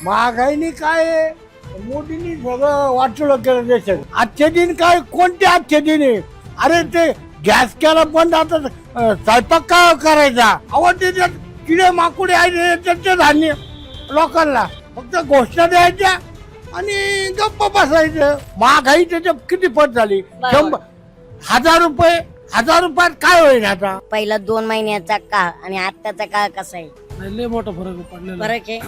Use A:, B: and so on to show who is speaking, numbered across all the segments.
A: महागाईनी काय आहे? मोदींनी सगळं वाटलं केलं देशात. आजचे दिन काय, कोणते आजचे दिन आहे? अरे ते गॅस केला बंद, आता स्वयंपाक काय करायचा? आवडते किडे माकुडे आहे त्याचे धान्य लोकांना, फक्त घोषणा द्यायच्या आणि गप्प बसायचं. महागाई त्याच्या किती पट झाली? 1,000 रुपये, 1,000 रुपयात काय होईल आता?
B: पहिला 2 महिन्याचा काळ आणि आत्ताचा काळ कसा आहे?
C: लय मोठा फरक पडलेला.
B: फरक आहे.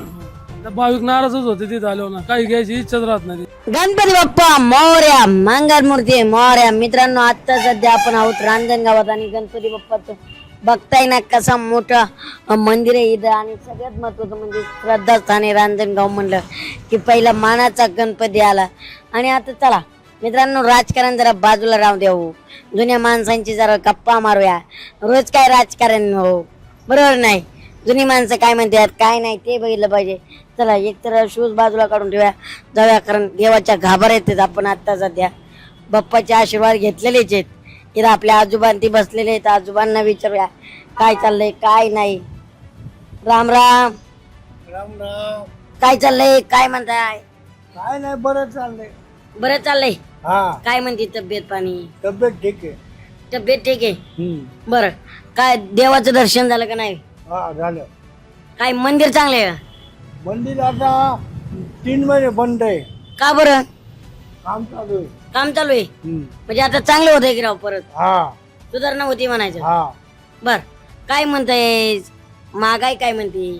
C: भाविक नाराजच होते तिथे आलो ना, काही घ्यायची इच्छाच राहत नाही.
B: गणपती बाप्पा मोरया, मंगलमूर्ती मोरया. मित्रांनो, आता सध्या आपण आहोत रांजणगावात आणि गणपती बाप्पाचं बघताय ना कसं मोठं मंदिर आहे इथं. आणि सगळ्यात महत्वाचं म्हणजे श्रद्धास्थान आहे रांजणगाव म्हणलं की पहिला मानाचा गणपती आला. आणि आता चला मित्रांनो, राजकारण जरा बाजूला राहू देऊ, जुन्या माणसांची जरा गप्पा मारूया. रोज काय राजकारण हो, बरोबर नाही? जुनी माणसं काय म्हणतात काय नाही ते बघितलं पाहिजे. चला एक तर शूज बाजूला काढून ठेवूया, जाऊया, कारण देवाच्या घाबर येतात. आपण आता सध्या बाप्पाचे आशीर्वाद घेतलेलेच आहेत. इथं आपल्या आजोबांती बसलेले आहेत, आजोबांना विचारूया काय चाललंय काय नाही. राम राम.
A: राम राम.
B: काय चाललंय, काय म्हणताय?
A: काय नाही, बरं चाललंय.
B: बरं चाललंय.
A: हा,
B: काय म्हणते तब्येत पाणी?
A: तब्येत ठीक आहे.
B: तब्येत ठीक आहे. बरं, काय देवाचं दर्शन झालं का नाही?
A: हा, झालं.
B: काय मंदिर चांगले आहे का?
A: मंदिर आता 3 महिने बंद आहे.
B: का बरं?
A: काम चालू आहे.
B: काम चालू आहे म्हणजे आता चांगलं होतंय की राव? परत
A: हा
B: सुधारणा होती म्हणायचं.
A: हा.
B: बर, काय म्हणताय? महागाई काय म्हणते?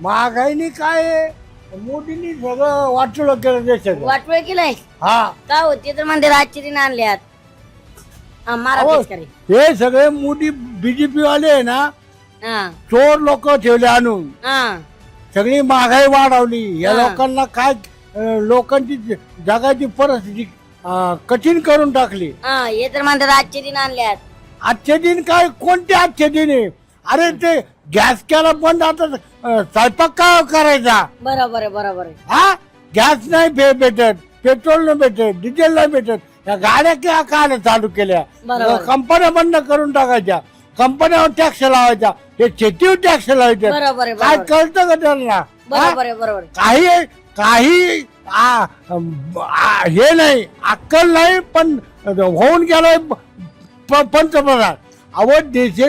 A: महागाईनी काय आहे? मोदींनी सगळं वाटलं केलं देशात.
B: वाटोळ केलाय
A: हा,
B: का होते तर म्हणते राजचिरीने आणल्यात. हा, मारा
A: अहो,
B: पिचकारी.
A: हे सगळे मोदी बीजेपी वाले आहे ना,
B: हा
A: चोर लोक ठेवले आणून,
B: हा
A: सगळी महागाई वाढवली. या
B: हा.
A: लोकांना काय, लोकांची जगाची परिस्थिती कठीण करून टाकली.
B: हा, हे तर म्हणते राजचिरीने आणल्यात.
A: आजचे दिन काय, कोणते आजचे दिन आहे? अरे ते गॅस केला बंद, आता स्वयंपाक काय करायचा?
B: बरोबर आहे, बरोबर आहे.
A: हा, गॅस नाही भेटत, पेट्रोल नाही भेटत, डिझेल नाही भेटत. या गाड्या काय चालू केल्या?
B: बरोबर.
A: कंपन्या बंद करून टाकायच्या, कंपन्यावर टॅक्स लावायचा, हे शेतीवर टॅक्स लावायचे.
B: बरोबर आहे,
A: काय
B: बरोबर.
A: कळतं का त्यांना? हा?
B: बरोबर आहे, बरोबर आहे.
A: काही काही हे नाही, अक्कल नाही, पण होऊन गेलाय पंतप्रधान. अवध देश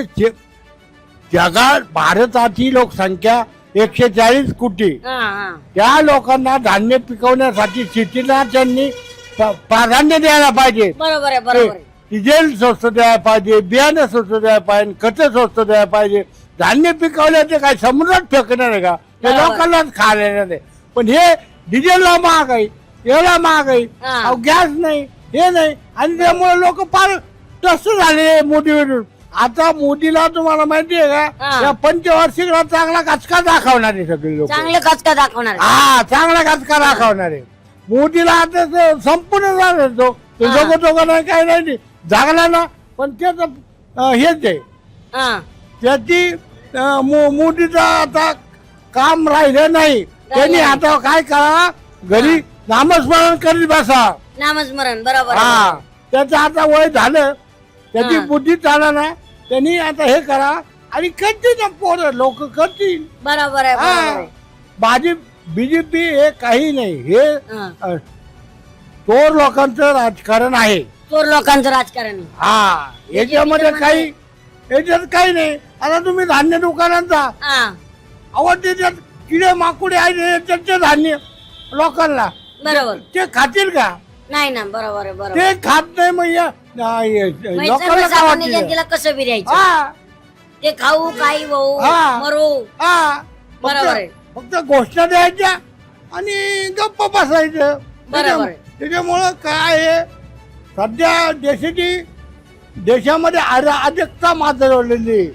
A: जगात भारताची लोकसंख्या 140 कोटी.
B: हा हा
A: त्या लोकांना धान्य पिकवण्यासाठी शेतीला त्यांनी प्राधान्य द्यायला पाहिजे.
B: बरोबर आहे, बरोबर आहे.
A: डिझेल स्वस्त द्यायला पाहिजे, बियाणं स्वस्त द्यायला पाहिजे, खत स्वस्त द्यायला पाहिजे. धान्य पिकवल्याचे काय समुद्रात फेकणार आहे का? ते
B: बरोबर.
A: लोकांनाच खायला नाही. पण हे डिझेलला महाग आहे, याला महाग आहे,
B: हा.
A: गॅस नाही, हे नाही, आणि त्यामुळे लोक फार त्रस्त झाले मोदीवरून. आता मोदीला तुम्हाला माहिती आहे का,
B: हा.
A: या पंचवार्षिकला चांगला कचका दाखवणार आहे सगळे लोक.
B: चांगलं कचका दाखवणार.
A: हा, चांगला कचका दाखवणार आहे. मोदीला आता संपूर्ण झालं तो
B: हा.
A: दोघं नाही, काय नाही जागला ना, पण त्याच हेच आहे,
B: हा,
A: त्याची मोदीचं आता काम राहिलं नाही. त्यांनी आता काय करा, घरी नामस्मरण करीत बसा.
B: नामस्मरण. बरोबर आहे,
A: हा,
B: बरोबर आहे.
A: त्याचं आता वय झालं, त्याची
B: हा.
A: बुद्धी चालणार ना, त्यांनी आता हे करा आणि करतील ना, पोरं लोक करतील.
B: बरोबर आहे, बरोबर आहे.
A: बीजेपी हे काही नाही, हे
B: हा.
A: चोर लोकांचं राजकारण आहे.
B: चोर लोकांचं राजकारण आहे.
A: हा, याच्यामध्ये काही, याच्यात काही नाही. आता तुम्ही धान्य दुकानात जा,
B: हा,
A: आवडते त्यात किडे माकुडे आहे त्याचे धान्य लोकांना,
B: बरोबर.
A: ते खातील का?
B: नाही ना, बरोबर आहे, बरोबर.
A: ते खात नाही, मग लोकांना काय वाटतं?
B: जनतेला कसं बिर्यायचं
A: हा
B: ते खाऊ, काही होऊ,
A: हा.
B: मरू.
A: हा,
B: बरोबर आहे.
A: फक्त घोषणा द्यायच्या आणि गप्प बसायचं.
B: बरोबर आहे.
A: त्याच्यामुळं काय आहे, सध्या देशामध्ये अराजकता माजवलेली,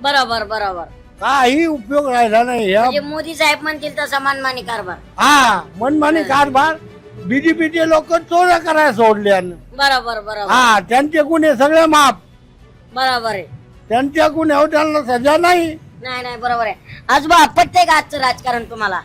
B: बरोबर, बरोबर.
A: काही उपयोग राहिला नाही.
B: म्हणजे मोदी साहेब म्हणतील तसा मनमानी कारभार.
A: हा, मनमानी कारभार. बीजेपीचे लोक चोऱ्या करायला सोडले.
B: बरोबर, बरोबर.
A: हा, त्यांचे गुन्हे सगळे माफ.
B: बरोबर आहे.
A: त्यांच्या गुन्ह्यावर त्यांना सजा नाही.
B: नाही नाही, बरोबर आहे. आजोबा पटतंय का आजचं राजकारण तुम्हाला?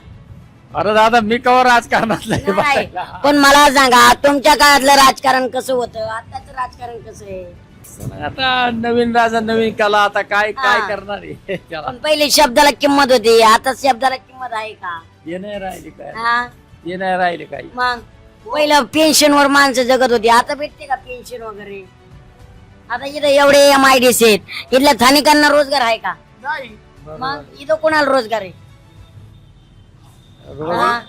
D: अरे दादा, मी कवर राजकारणातला आहे
B: नाही,
D: बघायला.
B: पण मला सांगा तुमच्या काळातलं राजकारण कसं होतं, आताचं राजकारण कसं आहे?
D: आता नवीन राजा नवीन कला, आता काय काय
B: हा.
D: करणार आहे त्याला.
B: पण पहिले शब्दाला किंमत होती, आता शब्दाला किंमत आहे का?
D: हे नाही राहिले काय,
B: हा
D: हे नाही राहिले काही.
B: मग पहिलं पेन्शन वर माणसं जगत होती, आता भेटते का पेन्शन वगैरे? आता इथं एवढे MIDC आहेत, इथल्या स्थानिकांना रोजगार आहे का? मग इथं कोणाला रोजगार आहे? हा?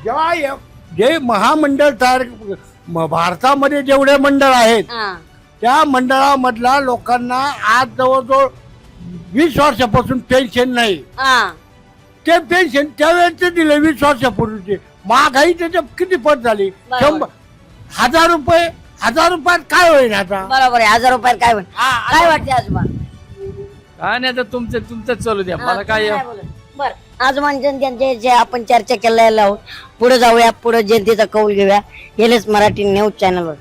A: जेव्हा जे महामंडळ तयार भारतामध्ये जेवढे मंडळ आहेत
B: हा.
A: त्या मंडळामधला लोकांना आज जवळजवळ 20 वर्षापासून पेन्शन नाही.
B: हा.
A: ते पेन्शन त्यावेळेचे दिले 20 वर्षापूर्वीचे. महागाई त्याच्या किती पट झाली?
B: बरोबर.
A: 1,000 रुपयात काय होईल आता?
B: बरोबर आहे. 1,000 रुपयात काय होईल? काय वाटते आजोबा?
D: काय नाही, आता तुमचं चालू द्या, मला काय.
B: बर, आजोबा जनतेचे जे आपण चर्चा केलेल्या आहोत, पुढे जाऊया, पुढे जनतेचा कौल घेऊया. एलएस मराठी न्यूज चॅनलवर.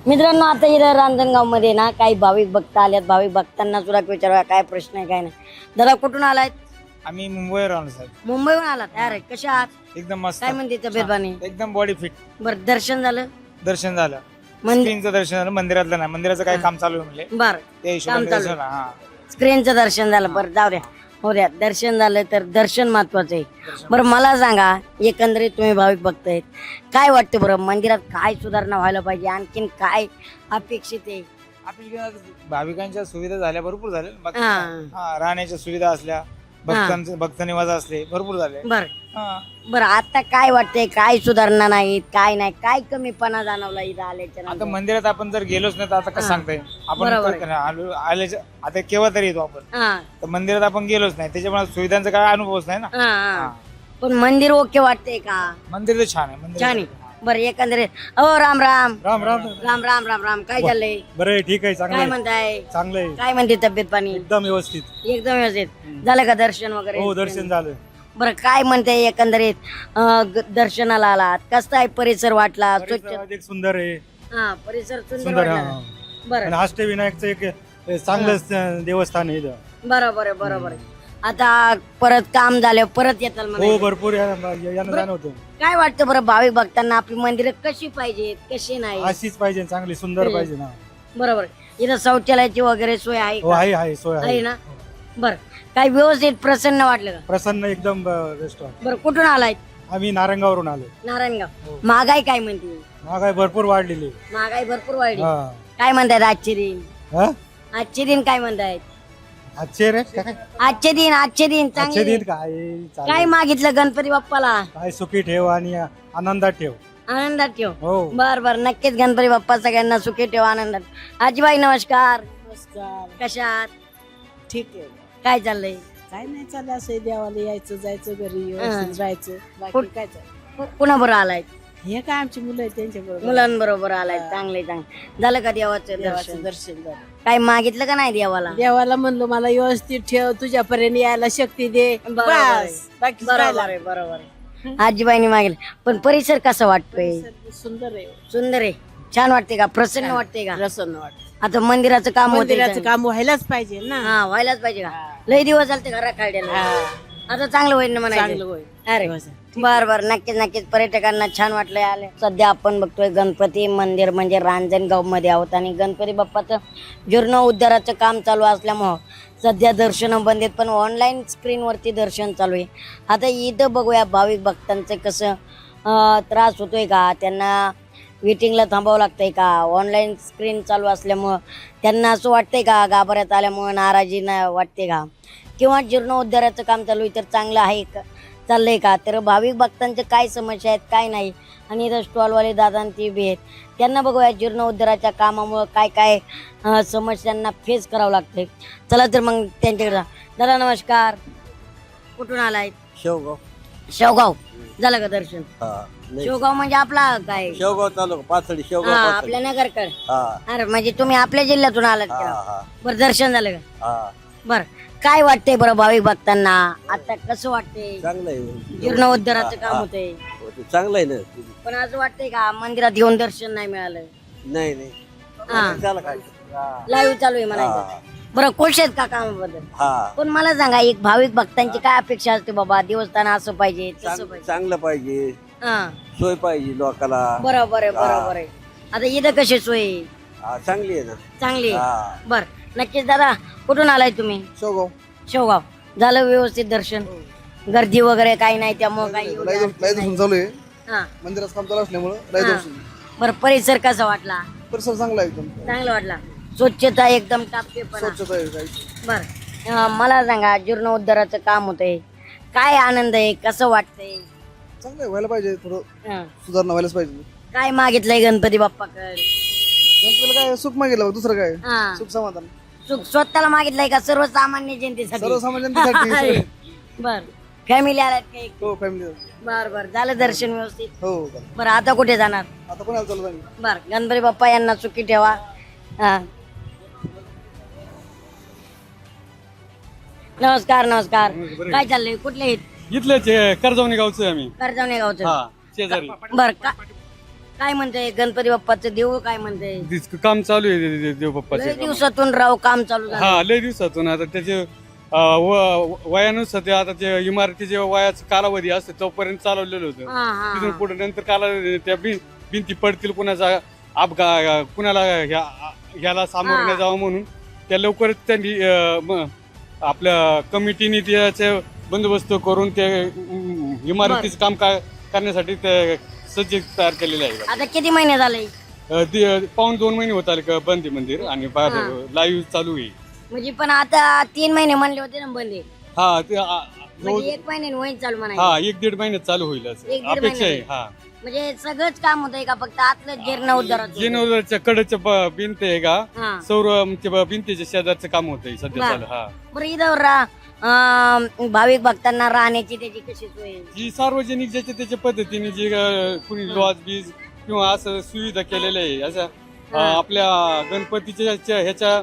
B: मित्रांनो, आता इथं रांजणगाव मध्ये ना काही भाविक भक्त आल्यात. भाविक भक्तांना सुद्धा विचारूया काय प्रश्न आहे काय नाही. दादा कुठून आलाय?
E: आम्ही मुंबईवर आलो साहेब.
B: मुंबईहून आलात? अरे कशा आहात?
E: एकदम मस्त.
B: काय म्हणते तब्येत पाणी?
E: एकदम बॉडी फिट.
B: बर, दर्शन झालं?
E: दर्शन झालं,
B: मंदिर
E: स्क्रीनचं दर्शन झालं, मंदिरातलं नाही. मंदिराचं काय काम चालू आहे म्हणले,
B: बर,
E: त्या हिशोबाने
B: काम चालू
E: दर्शन झालं. हा,
B: स्क्रीनचं दर्शन झालं. बरं, जाऊ द्या, हो द्या. दर्शन झालं तर दर्शन महत्वाचं आहे. बरं, मला सांगा, एकंदरीत तुम्ही भाविक भक्त आहेत, काय वाटतं बरं, मंदिरात काय सुधारणा व्हायला पाहिजे? आणखीन काय अपेक्षित आहे?
E: आपल्या भाविकांच्या सुविधा झाल्या, भरपूर झाल्या. बाकी
B: हा.
E: हा, राहण्याच्या सुविधा असल्या, भक्त निवास असले, भरपूर झाले.
B: बरं
E: हा.
B: बरं, आता काय वाटतंय, काय सुधारणा नाहीत, काय नाही, काय कमीपणा जाणवला इथं आल्याच्या
E: आता
B: नंतर?
E: मंदिरात आपण जर गेलोच नाही तर आता कसं सांगता येईल आपण?
B: बरोबर
E: आल्याच्या आता केव्हा तरी येतो आपण,
B: हा,
E: तर मंदिरात आपण गेलोच नाही, त्याच्यामुळे सुविधांचा काय अनुभवच नाही ना.
B: हा, हा. पण मंदिर ओके वाटतंय का?
E: मंदिर तर छान आहे. मंदिर
B: छान आहे. बरं, एकंदरीत राम राम
F: राम राम
B: राम राम राम राम. काय चाललंय?
F: बरं आहे, ठीक आहे, चांगलं
B: काय
F: आहे,
B: म्हणताय?
F: चांगलं आहे,
B: काय म्हणते तब्येत पाणी?
F: एकदम व्यवस्थित.
B: एकदम व्यवस्थित. झालं का दर्शन वगैरे?
F: हो, दर्शन झालं.
B: बरं, काय म्हणते एकंदरीत दर्शनाला आलात, कसा आहे परिसर वाटला? स्वच्छ?
F: परिसर अधिक सुंदर आहे.
B: हा, परिसर सुंदर
F: सुंदर
B: वाटला
F: आहे,
B: ना? बरं,
F: आणि अष्टविनायकचं एक चांगलं देवस्थान आहे इथं.
B: बरोबर आहे, बरोबर आहे. आता परत काम झालं, परत येताल
F: हो,
B: म्हणायचं.
F: भरपूर यानं जाणं होतं.
B: काय वाटतं बरं, भाविक भक्तांना आपली मंदिरं कशी पाहिजेत, कशी नाही?
F: अशीच पाहिजे, चांगली सुंदर पाहिजे ना.
B: बरोबर आहे. इथं शौचालयाची वगैरे सोय आहे
F: हो,
B: का?
F: आहे सोय
B: आहे
F: आहे.
B: ना? बरं, काय व्यवस्थित प्रसन्न वाटलं का?
F: प्रसन्न, एकदम बेस्ट वाटतं.
B: बरं, कुठून आलाय?
F: आम्ही नारंगावरून आलो.
B: नारायणगाव. महागाई काय म्हणते?
F: महागाई भरपूर वाढलेली.
B: महागाई भरपूर वाढली.
F: हा.
B: काय म्हणतायत आजचे दिन?
F: हा?
B: आजचे दिन काय म्हणतायत?
F: आजचे रे काय?
B: आजचे दिन
F: आजचे
B: चांगले
F: दिन
B: दिन.
F: काय
B: काय
F: चालेल.
B: मागितलं गणपती बाप्पाला?
F: काय सुखी ठेव आणि आनंदात ठेव.
B: आनंदात ठेव.
F: हो.
B: बर बर, नक्कीच गणपती बाप्पा सगळ्यांना सुखी ठेव, आनंदात. आजीबाई नमस्कार. कशात?
G: ठीक आहे.
B: काय चाललंय?
G: काय नाही चाललं, असं देवाला यायचं जायचं, घरी व्यवस्थित राहायचं, बाकी
B: कुठ-
G: काय चाललं.
B: कुणाबरोबर आलाय?
G: हे काय आमची मुलं आहेत त्यांच्या बरोबर
B: मुलांबरोबर आलाय. चांगले चांगले. झालं का देवाचं
G: देवाचं
B: दर्शन?
G: दर्शन झालं.
B: काय मागितलं का नाही देवाला?
G: देवाला म्हणलो मला व्यवस्थित ठेव, तुझ्यापर्यंत यायला शक्ती दे,
B: बरोबर आहे.
G: बस. बाकी काय
B: बरोबर आहे, बरोबर आहे. आजीबाईने मागितलं. पण परिसर कसा वाटतोय?
G: लागलं. सुंदर आहे,
B: सुंदर आहे. छान वाटते का? प्रसन्न वाटते का?
G: प्रसन्न वाटत.
B: आता मंदिराचं काम होते.
G: मंदिराचं काम व्हायलाच पाहिजे ना.
B: हा, व्हायलाच पाहिजे का? लय दिवस झाले घरा काढलेला. आता चांगलं होईल ना
G: चांगलं
B: म्हणायचं.
G: होईल.
B: अरे बर बर, नक्कीच नक्कीच. पर्यटकांना छान वाटलंय आले. सध्या आपण बघतोय गणपती मंदिर म्हणजे रांजणगाव मध्ये आहोत आणि गणपती बाप्पाचं जीर्णोद्धाराचं काम चालू असल्यामुळं सध्या दर्शन बंद आहेत, पण ऑनलाईन स्क्रीनवरती दर्शन चालू आहे. आता इथं बघूया भाविक भक्तांचं कसं त्रास होतोय का, त्यांना वेटिंगला थांबावं लागतंय का, ऑनलाईन स्क्रीन चालू असल्यामुळं त्यांना असं वाटतंय का, गाभाऱ्यात आल्यामुळं नाराजी वाटते का, किंवा जीर्णोद्धाराचं काम चालू आहे तर चांगलं आहे का, चाललंय का, तर भाविक भक्तांच्या काय समस्या आहेत काय नाही. आणि इथं स्टॉलवाले दादा ती बी आहेत, त्यांना बघूया जीर्णोद्धाराच्या कामामुळं काय काय समस्यांना फेस करावं लागतंय. चला तर मग त्यांच्याकडे जा. दादा नमस्कार, कुठून आलाय?
H: शेवगाव.
B: शेवगाव. झालं का दर्शन?
H: हा, नाही.
B: शेवगाव म्हणजे आपला काय?
H: शेवगाव तालुका पाथडी. शेवगाव
B: हा,
H: पाथडी.
B: आपल्या नगरकर.
H: हा
B: अरे म्हणजे तुम्ही आपल्या जिल्ह्यातून आलात
H: हा
B: का?
H: हा
B: बरं, दर्शन झालं का?
H: हा.
B: बर, काय वाटतंय बरं भाविक भक्तांना आता, कसं वाटतंय?
H: चांगलं आहे.
B: जीर्णोद्धाराचं काम होतंय,
H: हो, ते चांगलं आहे ना.
B: पण असं वाटतंय का मंदिरात येऊन दर्शन नाही मिळालं?
H: नाही नाही.
B: हा,
H: झालं काय?
B: लाईव्ह चालू आहे म्हणायचं.
H: हा
B: बरं, खुश आहेत का कामाबद्दल?
H: हा.
B: पण मला सांगा, एक भाविक भक्तांची काय अपेक्षा असते बाबा, देवस्थान असं पाहिजे तसं पाहिजे?
H: चांगलं पाहिजे,
B: हा,
H: सोय पाहिजे लोकाला.
B: बरोबर आहे, बरोबर आहे. आता इथं कशी सोय आहे?
H: हा, चांगली आहे ना.
B: चांगली आहे.
H: हा.
B: बर नक्कीच दादा कुठून आलाय तुम्ही?
F: शेवगाव
B: शेवगाव. झालं व्यवस्थित दर्शन? गर्दी वगैरे काही नाही त्यामुळे काही एवढी अडचण नाही.
F: चालू आहे
B: हा.
F: मंदिरात काम चालू असल्यामुळे
B: हा. बरं परिसर कसा वाटला?
F: परिसर चांगला आहे एकदम.
B: चांगला वाटला. स्वच्छता एकदम टापटेपणा. बर मला सांगा जीर्णोद्धाराचं काम होतंय, काय आनंद आहे, कसं वाटतंय?
F: चांगलं आहे, व्हायला पाहिजे, थोडं
B: हा.
F: सुधारणा व्हायलाच पाहिजे.
B: काय मागितलंय गणपती बाप्पाकडे?
F: गणपतीला काय सुख मागितलं, दुसरं काय
B: हा.
F: सुख समाधान
B: सुख स्वतःला मागितलंय का सर्वसामान्य जनतेसाठी?
F: सर्वसामान्य जनतेसाठी.
B: बर फॅमिली आलात काही?
F: हो फॅमिली.
B: बर बर झालं दर्शन व्यवस्थित?
F: हो
B: बरं आता कुठे जाणार?
F: आता पण चालू झाली.
B: बर गणपती बाप्पा यांना सुखी ठेवा. हा. नमस्कार नमस्कार. काय चाललंय? कुठले आहेत?
C: इथलेच कर्जवणी गावचं आहे आम्ही.
B: कर्जवणे गावचं.
C: शेजारी
B: बर काय म्हणतंय गणपती बाप्पाचं देऊळ काय म्हणतंय?
C: काम चालू आहे देव
B: लय
C: बाप्पाचे.
B: दिवसातून राव काम चालू झालं.
C: हा लय दिवसातून आता त्याचे वयानुसार ते आता ते इमारतीचे वयाचा कालावधी असतो तोपर्यंत चालवलेलं होतं.
B: हा, हा,
C: तिथून
B: हा.
C: पुढे नंतर कालावधी त्या भिंती पडतील, कुणाचा कुणाला ह्याला सामोरं नाही जावं म्हणून त्या लवकरच त्यांनी आपल्या कमिटीने त्याचे बंदोबस्त करून ते इमारतीचं काम करण्यासाठी ते सज्ज तयार केलेले आहे.
B: आता किती महिने झाले?
C: पाऊण 2 महिने होत आले बंद मंदिर आणि लाईव्ह चालू आहे.
B: म्हणजे पण आता 3 महिने म्हणले होते ना बंद आहे.
C: हा ते
B: म्हणजे 1 महिन्याने होईल चालू म्हणायचं.
C: हा 1-1.5 महिन्यात चालू होईल असं
B: 1-1.5
C: अपेक्षा आहे.
B: महिन्यात.
C: हा
B: म्हणजे सगळंच काम होतंय का फक्त आतलं जीर्णोद्धाराचं?
C: जीर्णोद्धाराच्या कडेच्या भिंत आहे का
B: हा.
C: सौर भिंतीच्या शेजारचं काम होतंय सध्या
B: बर.
C: चालू. हा
B: बरं इथं भाविक भक्तांना राहण्याची त्याची कशी सोय आहे?
C: जी सार्वजनिक ज्याच्या त्याच्या पद्धतीने जी कुणी लॉज बीज किंवा असं सुविधा केलेल्या आहे असं आपल्या गणपतीच्या ह्याच्या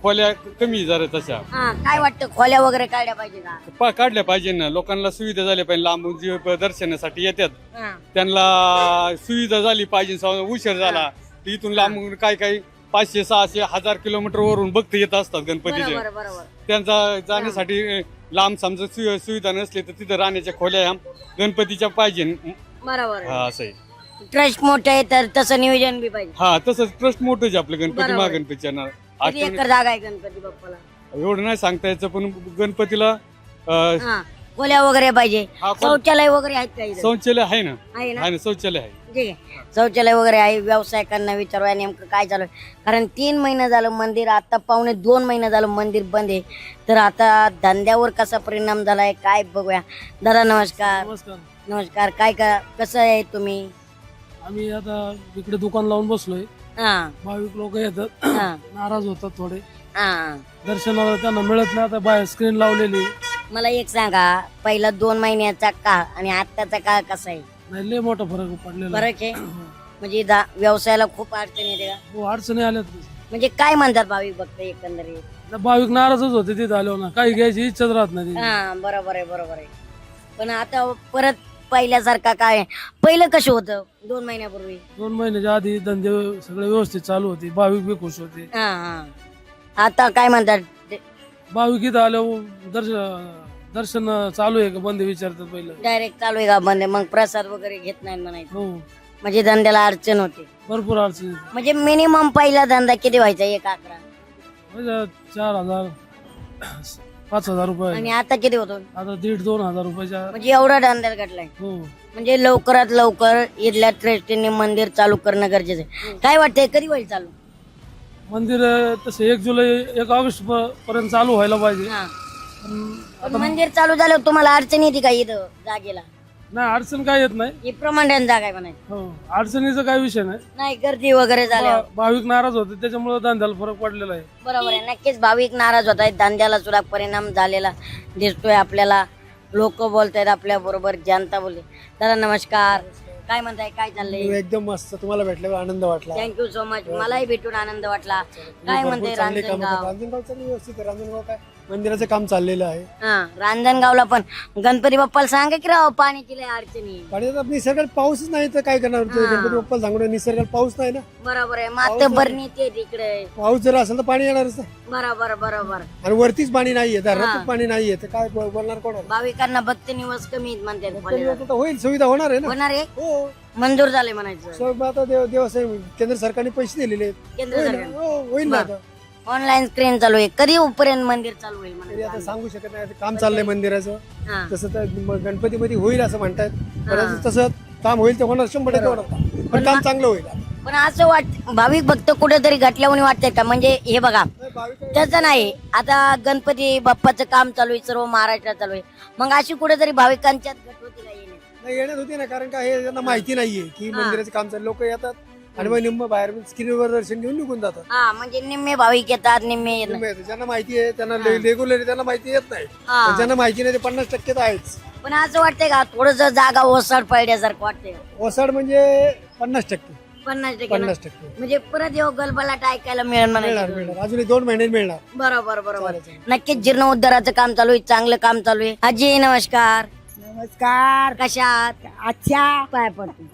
C: खोल्या कमी जरा तशा
B: हा काय वाटतं खोल्या वगैरे काढल्या पाहिजे का?
C: काढल्या पाहिजे ना. लोकांना सुविधा झाल्या पाहिजे. लांबून जे दर्शनासाठी येतात
B: हा.
C: त्यांना सुविधा झाली पाहिजे. समजा उशीर झाला तर इथून लांबून काही 500, 600, 1000 किलोमीटर वरून भक्त येत असतात गणपतीचे.
B: बरोबर बरोबर.
C: त्यांचा जाण्यासाठी लांब समजा सुविधा नसली तर तिथं राहण्याच्या खोल्या गणपतीच्या पाहिजे.
B: बरोबर
C: हा असं आहे.
B: ट्रस्ट मोठं आहे तर तसं नियोजन बी पाहिजे.
C: हा तसंच ट्रस्ट मोठंच आहे आपलं गणपती
B: बरोबर.
C: महागणपतीच्या
B: किती एकर जागा आहे गणपती बाप्पाला?
C: एवढं नाही सांगता यायचं पण गणपतीला
B: हा खोल्या वगैरे पाहिजे.
C: हा,
B: शौचालय वगैरे आहेत का इथं?
C: शौचालय आहे ना.
B: आहे ना?
C: आहे ना शौचालय आहे.
B: ठीक आहे. शौचालय वगैरे आहे. व्यावसायिकांना विचारूया नेमकं काय चालू आहे. कारण 3 महिने झालं मंदिर, आता पावणे 2 महिने झालं मंदिर बंद आहे. तर आता धंद्यावर कसा परिणाम झालाय काय बघूया. दादा नमस्कार.
C: नमस्कार.
B: नमस्कार. काय कसं आहे तुम्ही?
C: आम्ही आता इकडे दुकान लावून बसलोय.
B: हा
C: भाविक लोक येतात,
B: हा
C: नाराज होतात थोडे,
B: हा.
C: दर्शनाला त्यांना मिळत नाही. आता बाहेर स्क्रीन लावलेली.
B: मला एक सांगा पहिला 2 महिन्याचा काळ आणि आत्ताचा काळ कसा आहे?
C: नाही लय मोठा फरक पडलेला आहे.
B: फरक आहे. म्हणजे व्यवसायाला खूप अडचण येते का?
C: हो अडचणी आल्यात.
B: म्हणजे काय म्हणतात भाविक भक्त एकंदरीत?
C: भाविक नाराजच होते तिथे आल्यावर ना. काही घ्यायची इच्छाच राहत नाही.
B: हा बरोबर आहे बरोबर आहे. पण आता परत पहिल्यासारखा काय पहिलं कसं होतं 2 महिन्यापूर्वी?
C: 2 महिन्याच्या आधी धंदे सगळे व्यवस्थित चालू होते. भाविक बी खुश होते.
B: हा हा. आता काय म्हणतात?
C: भाविक इथं आल्यावर दर्शन चालू आहे का बंद विचारतात पहिलं.
B: डायरेक्ट चालू आहे का बंद आहे? मग प्रसाद वगैरे घेत नाही म्हणायचं.
C: हो
B: म्हणजे धंद्याला अडचण होते.
C: भरपूर अडचणी.
B: म्हणजे मिनिमम पहिला धंदा किती व्हायचा? 1 अकरा
C: म्हणजे 4000 5000 रुपये.
B: आणि आता किती होतो?
C: आता 1,500-2 हजार रुपयाच्या.
B: म्हणजे एवढा धंदा घडलाय.
C: हो
B: म्हणजे लवकरात लवकर इथल्या ट्रस्टीने मंदिर चालू करणं गरजेचं आहे. काय वाटतंय कधी होईल चालू
C: मंदिर? तसं 1 जुलै 1 ऑगस्ट पर्यंत चालू व्हायला पाहिजे.
B: हा. पण मंदिर चालू झालं तुम्हाला अडचण येते का इथं जागेला?
C: नाही अडचण काय येत नाही.
B: ही प्रमाण जागा आहे म्हणायचं.
C: हो अडचणीचा काही विषय नाही.
B: नाही गर्दी वगैरे झाल्या.
C: भाविक नाराज होते त्याच्यामुळे धंद्याला फरक पडलेला आहे.
B: बरोबर आहे. नक्कीच भाविक नाराज होत आहेत. धंद्याला सुद्धा परिणाम झालेला दिसतोय आपल्याला. लोक बोलतायत आपल्या बरोबर, जनता बोलते. दादा नमस्कार. काय म्हणताय? काय चाललंय?
F: एकदम मस्त. तुम्हाला भेटल्यावर आनंद वाटला.
B: Thank you so much. मलाही भेटून आनंद वाटला. काय म्हणते रांजणगाव?
F: रांजणगाव चालू व्यवस्थित. रांजणगाव काय मंदिराचं काम चाललेलं आहे.
B: हा रांजणगावला पण गणपती बाप्पाला सांगा की राव पाण्याची लय अडचणी.
F: आणि आता निसर्गात पाऊसच नाही तर काय करणार? गणपती बाप्पाला सांगून निसर्गात पाऊस नाही ना.
B: बरोबर आहे. मातबरणी ते तिकडे
F: पाऊस जर असेल तर पाणी येणारच ना.
B: बरोबर बरोबर.
F: आणि वरतीच पाणी नाहीये, धरणातच पाणी नाहीये, तर काय बोलणार कोणाला?
B: भाविकांना भक्त निवास कमी आहेत म्हणतात.
F: आता होईल, सुविधा होणार आहे ना.
B: होणार आहे,
F: हो,
B: मंजूर झाले म्हणायचं.
F: सब आता देवस्थान केंद्र सरकारने पैसे दिलेले आहेत.
B: केंद्र
F: होईल
B: सरकार
F: ना. हो, होईल ना आता.
B: ऑनलाईन स्क्रीन चालू आहे. कधी पर्यंत मंदिर चालू होईल
F: तरी
B: म्हणायचं?
F: आता सांगू शकत नाही, आता काम चाललंय मंदिराचं.
B: हा.
F: तसं तर गणपतीमध्ये होईल असं म्हणतायत. परंतु तसं काम होईल ते होणार, 100% होणार. पण काम चांगलं होईल.
B: पण असं वाट भाविक भक्त कुठेतरी घटल्यावर वाटतंय का? म्हणजे हे बघा तसं नाही, आता गणपती बाप्पाचं काम चालू आहे, सर्व महाराष्ट्रात चालू आहे, मग अशी कुठेतरी भाविकांच्यात घट होती का येण्यात?
F: नाही, येण्यात होती ना, कारण का हे त्यांना माहिती नाहीये की मंदिराचं काम चाललं. लोक येतात आणि मग निम्म बाहेर स्क्रीनवर दर्शन घेऊन निघून जातात.
B: हा म्हणजे निम्मे भाविक येतात, निम्मे येत
F: निम्म
B: नाही.
F: येतात. ज्यांना माहिती आहे त्यांना रेग्युलर त्यांना माहिती येत नाही.
B: हा.
F: पण ज्यांना माहिती नाही ते 50% तर आहेच.
B: पण असं वाटतंय का थोडस जागा ओसाड पडल्यासारखं वाटतंय का?
F: ओसाड म्हणजे 50%.
B: 50% ना?
F: 50%.
B: म्हणजे परत येऊ गलबलाट ऐकायला मिळेल
F: मिळणार
B: म्हणायचं.
F: मिळणार अजून 2 महिन्यात मिळणार.
B: बरोबर बरोबर.
F: चालेल.
B: नक्कीच जीर्णोद्धाराचं काम चालू आहे, चांगलं काम चालू आहे. आजी नमस्कार.
G: नमस्कार.
B: कशात?
G: अच्छा,
B: पाय पडतो.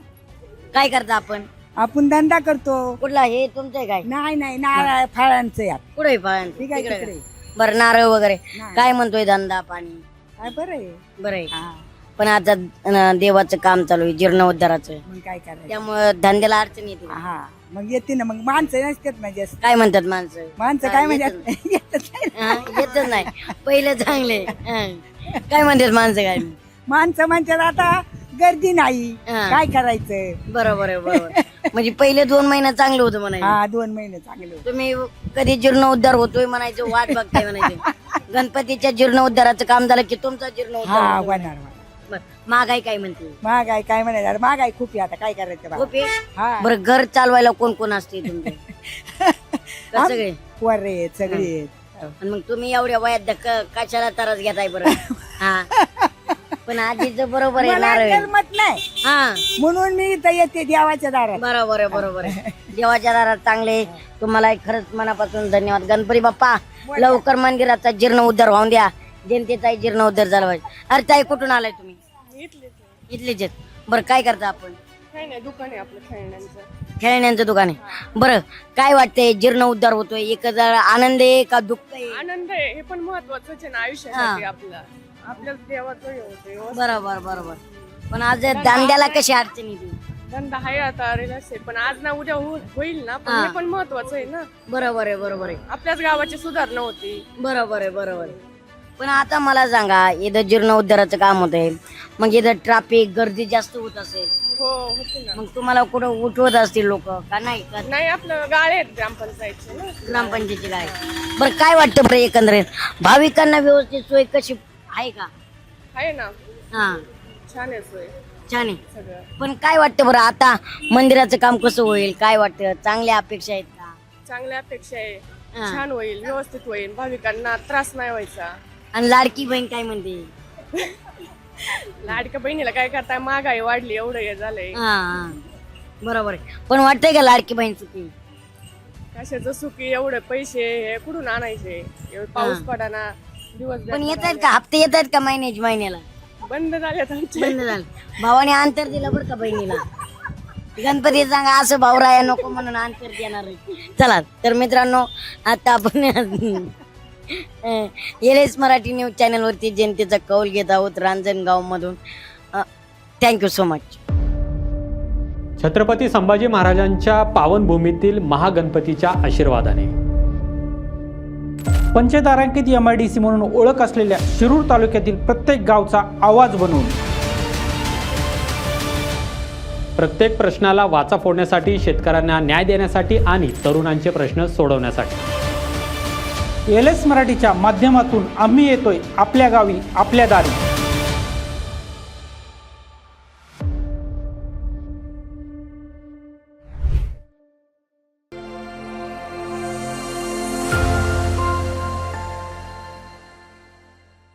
B: काय करता आपण?
G: आपण धंदा करतो.
B: कुठला हे तुमचं आहे काय?
G: नाही नाही, नारळ फळांचं या.
B: कुठे फळ?
G: ठीक आहे, तिकडे.
B: बरं नारळ वगैरे
G: नाही.
B: काय म्हणतोय धंदा पाणी?
G: काय बरं आहे.
B: बरं आहे.
G: हा,
B: पण आता देवाचं काम चालू आहे जीर्णोद्धाराचं,
G: मग काय करायचं?
B: त्यामुळं धंद्याला अडचण येते.
G: हा, मग येते ना. मग माणसं नसतात ना जास्त.
B: काय म्हणतात माणसं?
G: माणसं
B: हा,
G: काय
B: येतच
G: म्हणजे येतच नाही.
B: हा, येतच नाही. पहिलं चांगले. हा. काय म्हणतात माणसं काय?
G: माणसं म्हणतात आता गर्दी नाही,
B: हा.
G: काय करायचं?
B: बरोबर आहे बरोबर. म्हणजे पहिले 2 महिने चांगलं होतं म्हणायचं.
G: हा, 2 महिने चांगले होते.
B: तुम्ही कधी जीर्णोद्धार होतोय म्हणायचं, वाट बघताय म्हणायचं. गणपतीच्या जीर्णोद्धाराचं काम झालं की तुमचा
G: हा,
B: जीर्णोद्धार होतो.
G: होणार होणार.
B: बरं. महागाई काय म्हणते?
G: महागाई काय म्हणायचं? महागाई खूप आहे, आता काय करायचं बा?
B: खूप आहे?
G: हा.
B: बरं घर चालवायला कोण कोण असते तुमचे? का सगळे?
G: वर आहेत सगळे आहेत.
B: आणि मग तुम्ही एवढ्या वयात कशाला त्रास घेताय बरं? हा. पण आजीचं बरोबर आहे
G: मला
B: नारळ.
G: करमत नाही
B: हा
G: म्हणून मी इथं येते देवाच्या दारात.
B: बरोबर आहे बरोबर आहे. देवाच्या दारात चांगले. तुम्हाला खरंच मनापासून धन्यवाद. गणपती बाप्पा लवकर मंदिराचा जीर्णोद्धार होऊन द्या, जनतेचाही जीर्णोद्धार झाला पाहिजे. अरे ताई कुठून आलाय तुम्ही? इथलेच आहेत. बरं काय करता आपण?
I: काय नाही, दुकान आहे आपलं खेळण्यांचं.
B: खेळण्यांचं दुकान आहे. बरं काय वाटतंय जीर्णोद्धार होतोय, एक आनंद आहे का दुःख आहे?
I: आनंद आहे, हे पण महत्वाचंच आहे ना आयुष्यासाठी. आपल्या देवाचं हे होतं.
B: बरोबर बरोबर. पण आज धंद्याला कशी अडचण येते?
I: धंदा आहे आता रिलॅक्स आहे, पण आज ना उद्या होईल ना. पण
B: हा.
I: हे पण महत्वाचं आहे ना.
B: बरोबर आहे बरोबर आहे.
I: आपल्याच गावाची सुधारणा होती.
B: बरोबर आहे बरोबर आहे. पण आता मला सांगा, इथं जीर्णोद्धाराचं काम होत आहे, मग इथं ट्रॅफिक गर्दी जास्त होत असेल,
I: हो होती ना.
B: मग तुम्हाला कुठं उठवत असतील लोक का नाही? का
I: नाही, आपलं गाळे आहेत ग्रामपंचायतचे ना.
B: ग्रामपंचायतीची काय? बरं काय वाटतं बरं एकंदरीत भाविकांना व्यवस्थित सोय कशी आहे का?
I: आहे ना,
B: हा
I: छान आहे सोय
B: छान आहे.
I: सगळं.
B: पण काय वाटतं बरं आता मंदिराचं काम कसं होईल? काय वाटतं? चांगल्या अपेक्षा आहेत का?
I: चांगल्या अपेक्षा आहे.
B: हा.
I: छान होईल, व्यवस्थित होईल, भाविकांना त्रास नाही व्हायचा.
B: आणि लाडकी बहीण काय म्हणते?
I: लाडक्या बहिणीला काय करताय, महागाई वाढली, एवढं हे झालंय.
B: हा बरोबर आहे. पण वाटतंय का लाडकी बहीण चुकी?
I: कशाचं सुखी, एवढे पैसे हे कुठून आणायचे? एवढं पाऊस पडाना, दिवस
B: पण येत आहेत का हप्ते? येत आहेत का महिन्याला?
I: बंद झालेत आमचे.
B: बंद झालं. भावाने अंतर दिलं बरं का बहिणीला. गणपती सांगा असं भाऊराया नको म्हणून अंतर देणार नाही. चला तर मित्रांनो, आता आपण LS मराठी न्यूज चॅनलवरती जनतेचा कौल घेत आहोत रांजणगाव मधून. Thank you so much.
J: Chhatrapati Sambhaji महाराजांच्या पावनभूमीतील महागणपतीच्या आशीर्वादाने
K: पंचतारांकित MIDC म्हणून ओळख असलेल्या शिरूर तालुक्यातील प्रत्येक गावचा आवाज बनवून
J: प्रत्येक प्रश्नाला वाचा फोडण्यासाठी, शेतकऱ्यांना न्याय देण्यासाठी आणि तरुणांचे प्रश्न सोडवण्यासाठी
K: LS मराठीच्या माध्यमातून आम्ही येतोय आपल्या गावी, आपल्या दारी.